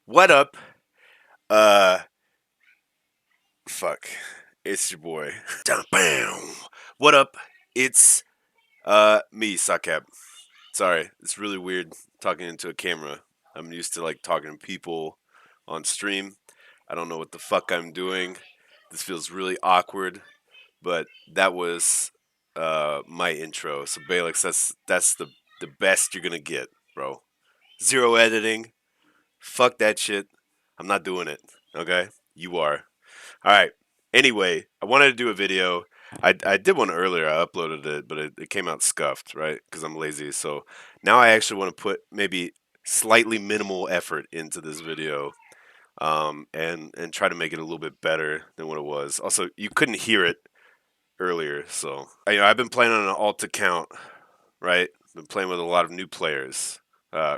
What up? Uh, fuck. It's your boy. What up? It's me, Sockcap. Sorry, it's really weird talking into a camera. I'm used to like talking to people on stream. I don't know what the fuck I'm doing. This feels really awkward, but that was my intro. So Balix, that's the best you're gonna get, bro. Zero editing. Fuck that shit. I'm not doing it. Okay? You are. All right. Anyway, I wanted to do a video. I did one earlier. I uploaded it, but it came out scuffed, right? Because I'm lazy. So now I actually want to put maybe slightly minimal effort into this video, and try to make it a little bit better than what it was. Also, you couldn't hear it earlier, so I've been playing on an alt account, right? Been playing with a lot of new players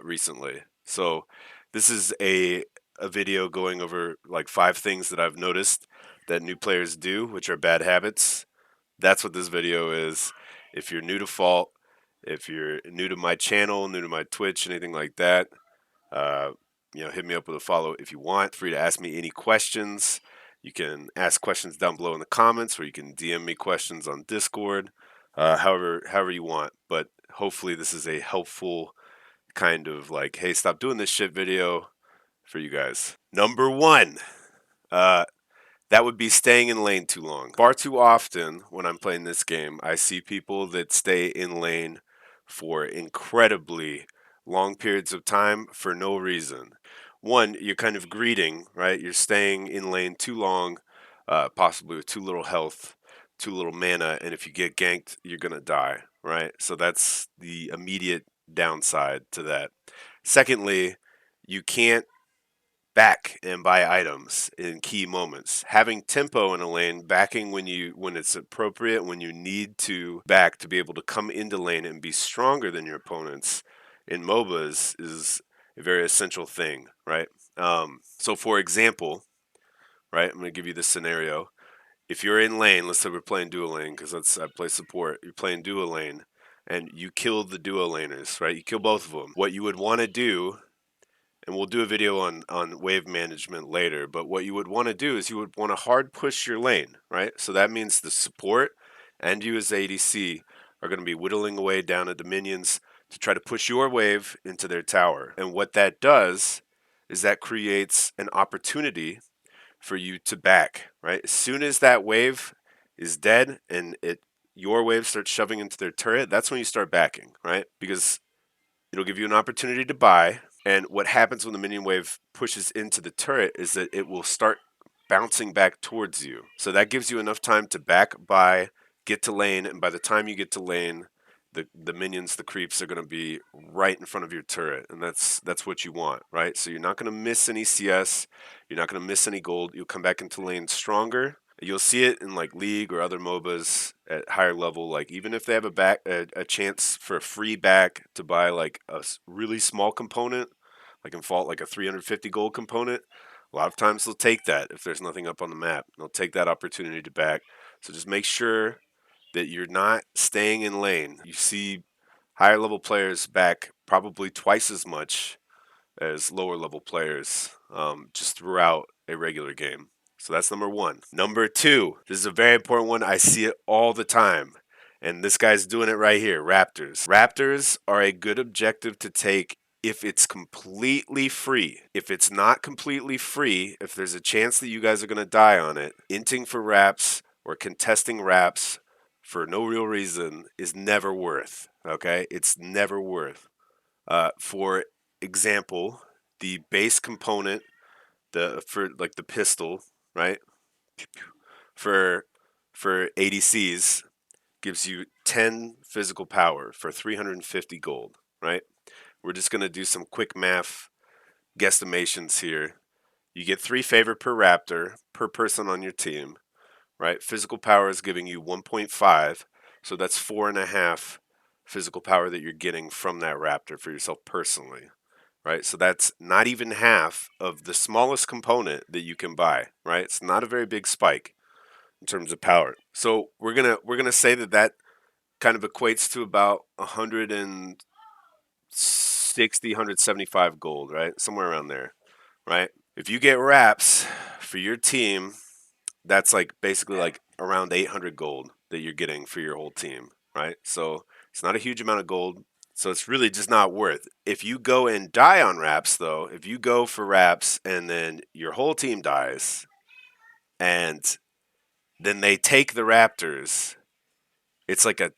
recently. So this is a video going over like 5 things that I've noticed that new players do, which are bad habits. That's what this video is. If you're new to Fault, if you're new to my channel, new to my Twitch, anything like that, uh, hit me up with a follow if you want. Free to ask me any questions. You can ask questions down below in the comments, or you can DM me questions on Discord. However you want. But hopefully this is a helpful kind of like, hey, stop doing this shit video for you guys. Number one, uh, that would be staying in lane too long. Far too often when I'm playing this game, I see people that stay in lane for incredibly long periods of time for no reason. One, you're kind of greeting, right? You're staying in lane too long, possibly with too little health, too little mana, and if you get ganked, you're gonna die, right? So that's the immediate downside to that. Secondly, you can't back and buy items in key moments. Having tempo in a lane, backing when it's appropriate, when you need to back to be able to come into lane and be stronger than your opponents in MOBAs is a very essential thing, right? So for example, right, I'm going to give you this scenario. If you're in lane, let's say we're playing duo lane because I play support. You're playing duo lane and you kill the duo laners, right? You kill both of them. What you would want to do, and we'll do a video on wave management later, but what you would want to do is you would want to hard push your lane, right? So that means the support and you as ADC are going to be whittling away down at the minions to try to push your wave into their tower. And what that does is that creates an opportunity for you to back, right? As soon as that wave is dead and your wave starts shoving into their turret, that's when you start backing, right? Because it'll give you an opportunity to buy. And what happens when the minion wave pushes into the turret is that it will start bouncing back towards you. So that gives you enough time to back, buy, get to lane, and by the time you get to lane, the minions, the creeps, are going to be right in front of your turret, and that's what you want, right? So you're not going to miss any CS, you're not going to miss any gold. You'll come back into lane stronger. You'll see it in like League or other MOBAs at higher level. Like even if they have a chance for a free back to buy like a really small component, like in Fault, like a 350 gold component, a lot of times they'll take that if there's nothing up on the map. They'll take that opportunity to back. So just make sure that you're not staying in lane. You see higher level players back probably twice as much as lower level players, just throughout a regular game. So that's number one. Number two, this is a very important one. I see it all the time. And this guy's doing it right here. Raptors. Raptors are a good objective to take if it's completely free. If it's not completely free, if there's a chance that you guys are going to die on it, inting for raps or contesting raps for no real reason is never worth. Okay? It's never worth. For example, the base component, for like the pistol, right? For ADCs gives you 10 physical power for 350 gold, right? We're just going to do some quick math guesstimations here. You get 3 favor per raptor per person on your team, right? Physical power is giving you 1.5, so that's 4.5 physical power that you're getting from that raptor for yourself personally, right? So that's not even half of the smallest component that you can buy, right? It's not a very big spike in terms of power. So we're gonna say that kind of equates to about 160, 175 gold, right? Somewhere around there. right? If you get wraps for your team, that's like basically like around 800 gold that you're getting for your whole team, right? So it's not a huge amount of gold. So it's really just not worth. If you go and die on wraps, though, if you go for wraps and then your whole team dies, and then they take the Raptors, it's like a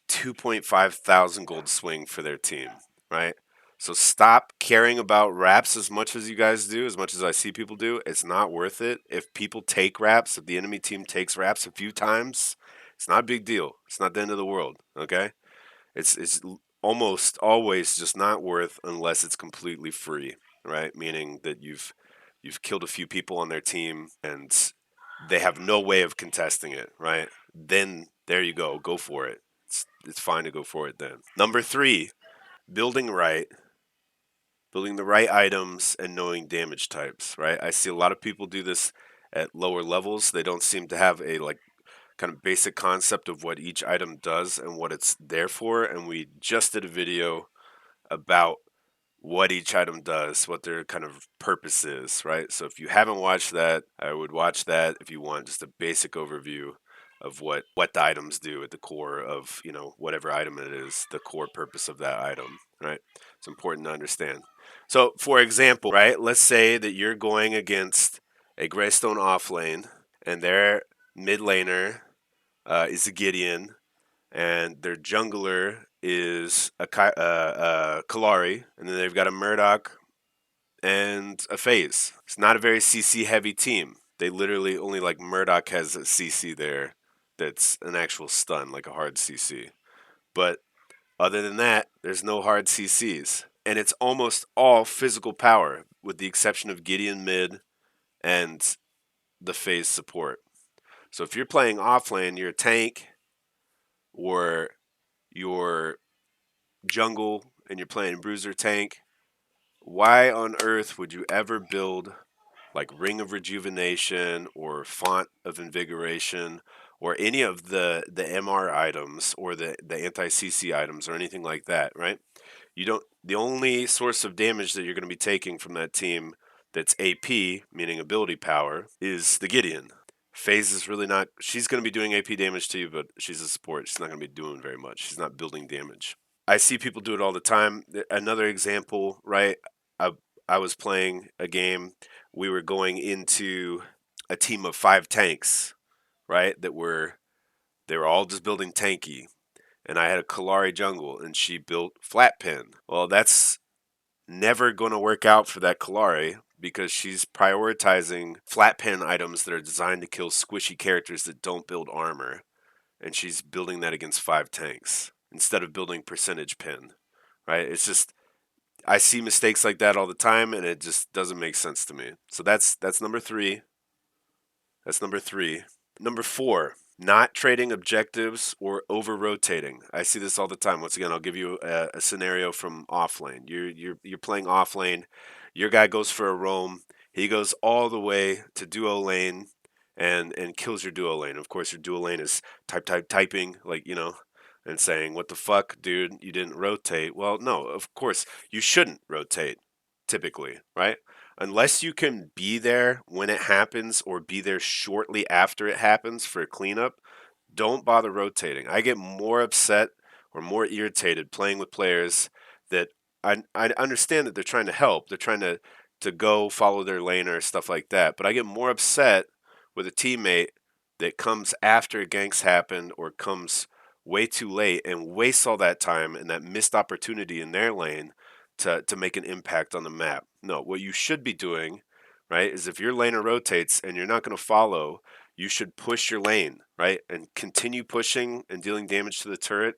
2.5 thousand gold swing for their team, right? So stop caring about wraps as much as you guys do, as much as I see people do. It's not worth it. If people take wraps, if the enemy team takes wraps a few times, it's not a big deal. It's not the end of the world, okay? It's almost always just not worth unless it's completely free, right? Meaning that you've killed a few people on their team and they have no way of contesting it, right? Then there you go for it. It's fine to go for it then. Number 3, building right, building the right items and knowing damage types, right? I see a lot of people do this at lower levels. They don't seem to have a like kind of basic concept of what each item does and what it's there for. And we just did a video about what each item does, what their kind of purpose is, right? So if you haven't watched that, I would watch that if you want just a basic overview of what the items do at the core of, whatever item it is, the core purpose of that item, right? It's important to understand. So for example, right, let's say that you're going against a Greystone offlane and their mid laner is a Gideon, and their jungler is a Kalari, and then they've got a Murdoch and a FaZe. It's not a very CC heavy team. They literally only like Murdoch has a CC there that's an actual stun, like a hard CC. But other than that, there's no hard CCs. And it's almost all physical power, with the exception of Gideon mid and the FaZe support. So if you're playing offlane, you're a tank, or you're jungle and you're playing bruiser tank, why on earth would you ever build like Ring of Rejuvenation or Font of Invigoration or any of the MR items or the anti-CC items or anything like that, right? You don't. The only source of damage that you're going to be taking from that team that's AP, meaning ability power, is the Gideon. FaZe is really not. She's going to be doing AP damage to you, but she's a support. She's not going to be doing very much. She's not building damage. I see people do it all the time. Another example, right? I I was playing a game. We were going into a team of 5 tanks, right? They were all just building tanky, and I had a Kalari jungle, and she built flat pin. Well, that's never going to work out for that Kalari because she's prioritizing flat pin items that are designed to kill squishy characters that don't build armor, and she's building that against 5 tanks instead of building percentage pin, right? It's just I see mistakes like that all the time, and it just doesn't make sense to me. So that's number 3. That's number 3. Number 4, not trading objectives or over rotating. I see this all the time. Once again, I'll give you a scenario from offlane. You're playing offlane. Your guy goes for a roam. He goes all the way to duo lane and kills your duo lane. Of course, your duo lane is typing like and saying, "What the fuck, dude? You didn't rotate." Well, no, of course you shouldn't rotate. Typically, right? Unless you can be there when it happens or be there shortly after it happens for a cleanup, don't bother rotating. I get more upset or more irritated playing with players that I understand that they're trying to help. They're trying to go follow their lane or stuff like that. But I get more upset with a teammate that comes after ganks happened or comes way too late and wastes all that time and that missed opportunity in their lane to make an impact on the map. No, what you should be doing, right, is if your laner rotates and you're not going to follow, you should push your lane, right, and continue pushing and dealing damage to the turret,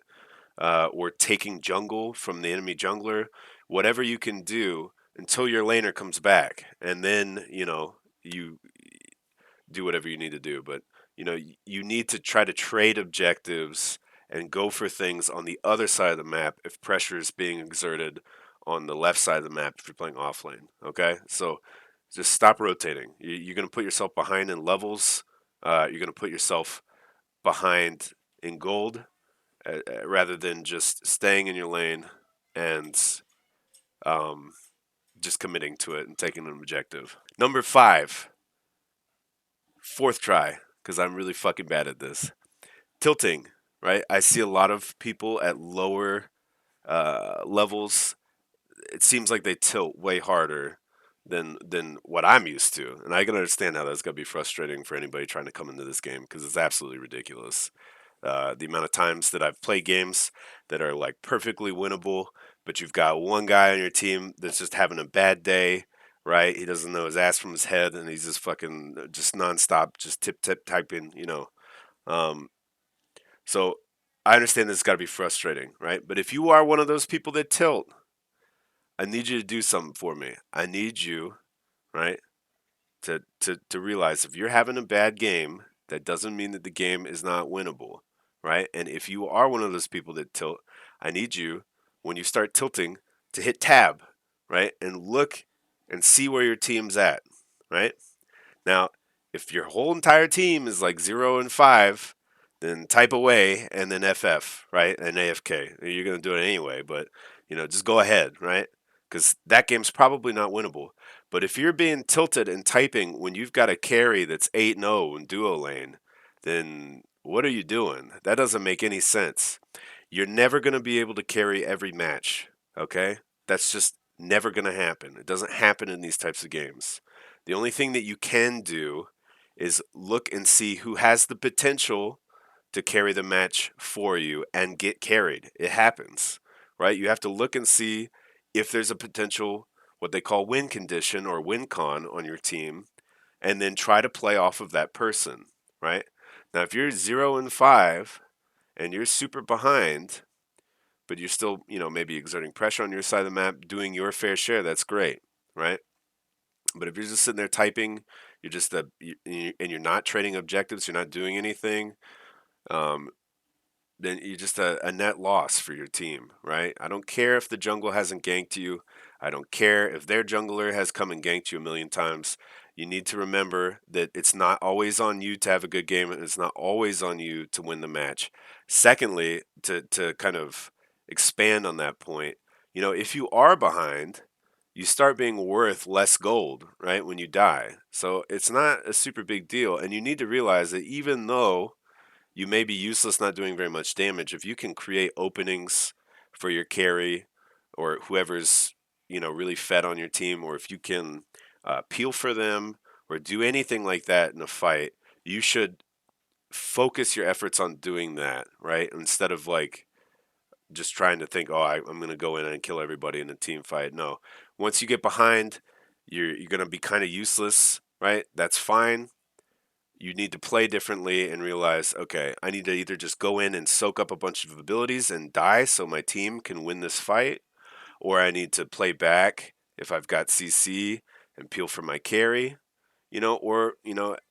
or taking jungle from the enemy jungler, whatever you can do until your laner comes back, and then you do whatever you need to do. But you need to try to trade objectives and go for things on the other side of the map if pressure is being exerted on the left side of the map if you're playing offlane. Okay, so just stop rotating. You're going to put yourself behind in levels. You're going to put yourself behind in gold, rather than just staying in your lane and um, just committing to it and taking an objective. Number 5, fourth try, because I'm really fucking bad at this. Tilting, right? I see a lot of people at lower levels. It seems like they tilt way harder than what I'm used to, and I can understand how that's gonna be frustrating for anybody trying to come into this game because it's absolutely ridiculous. The amount of times that I've played games that are like perfectly winnable, but you've got one guy on your team that's just having a bad day, right? He doesn't know his ass from his head, and he's just fucking just nonstop, just tip typing. Um, so I understand this got to be frustrating, right? But if you are one of those people that tilt, I need you to do something for me. I need you, right, to realize if you're having a bad game, that doesn't mean that the game is not winnable, right? And if you are one of those people that tilt, I need you, when you start tilting, to hit tab, right, and look and see where your team's at, right? Now, if your whole entire team is like 0 and 5, then type away and then FF, right? And AFK. You're going to do it anyway, but just go ahead, right? Because that game's probably not winnable. But if you're being tilted and typing when you've got a carry that's 8-0 in duo lane, then what are you doing? That doesn't make any sense. You're never going to be able to carry every match, okay? That's just never going to happen. It doesn't happen in these types of games. The only thing that you can do is look and see who has the potential to carry the match for you and get carried. It happens, right? You have to look and see if there's a potential, what they call win condition or win con on your team, and then try to play off of that person, right? Now, if you're 0 and 5 and you're super behind, but you're still, maybe exerting pressure on your side of the map, doing your fair share, that's great, right? But if you're just sitting there typing, you're just and you're not trading objectives, you're not doing anything, um, then you're just a net loss for your team, right? I don't care if the jungle hasn't ganked you. I don't care if their jungler has come and ganked you a million times. You need to remember that it's not always on you to have a good game, and it's not always on you to win the match. Secondly, to kind of expand on that point, if you are behind, you start being worth less gold, right, when you die. So it's not a super big deal, and you need to realize that even though you may be useless, not doing very much damage, if you can create openings for your carry or whoever's really fed on your team, or if you can peel for them or do anything like that in a fight, you should focus your efforts on doing that, right? Instead of like just trying to think, oh, I'm going to go in and kill everybody in a team fight. No, once you get behind, you're going to be kind of useless, right? That's fine. You need to play differently and realize, okay, I need to either just go in and soak up a bunch of abilities and die so my team can win this fight, or I need to play back if I've got CC and peel for my carry, or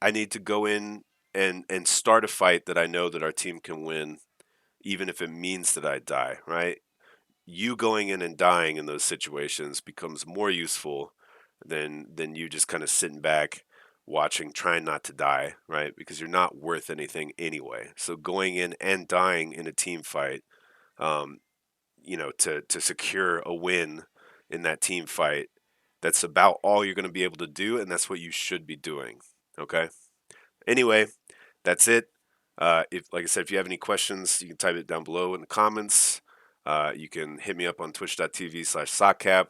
I need to go in and start a fight that I know that our team can win, even if it means that I die, right? You going in and dying in those situations becomes more useful than you just kind of sitting back watching, trying not to die, right? Because you're not worth anything anyway. So going in and dying in a team fight, um, to secure a win in that team fight, that's about all you're going to be able to do, and that's what you should be doing. Okay. Anyway, that's it. If, like I said, if you have any questions, you can type it down below in the comments. You can hit me up on twitch.tv/Sockcap.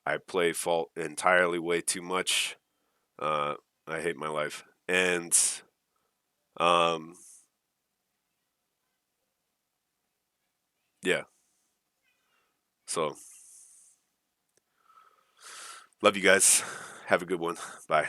I play Fault entirely way too much. Uh, I hate my life. And um, yeah, so love you guys. Have a good one. Bye.